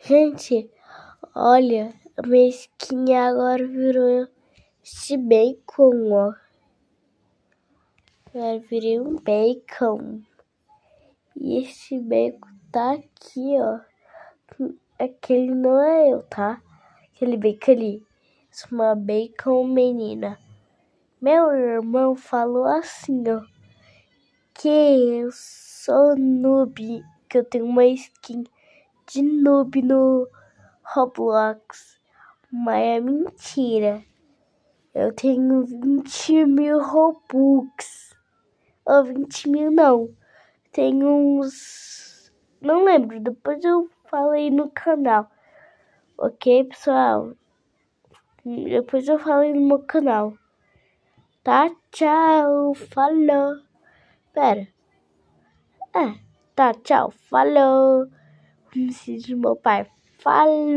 Gente, olha, a minha skin agora virou esse bacon, ó. Agora virei um bacon. E esse bacon tá aqui, ó. Aquele não é eu, tá? Aquele bacon ali. Isso é uma bacon menina. Meu irmão falou assim, ó. Que eu sou noob. Que eu tenho uma skin de noob no Roblox. Mas é mentira. Eu tenho 20 mil Robux. Ou 20 mil não. Tenho uns... Não lembro. Depois eu falei no canal. Ok, pessoal? Depois eu falei no meu canal. Tá? Tchau. Falou. Pera. Tá. Tchau. Falou. Me sinto meu pai. Falou.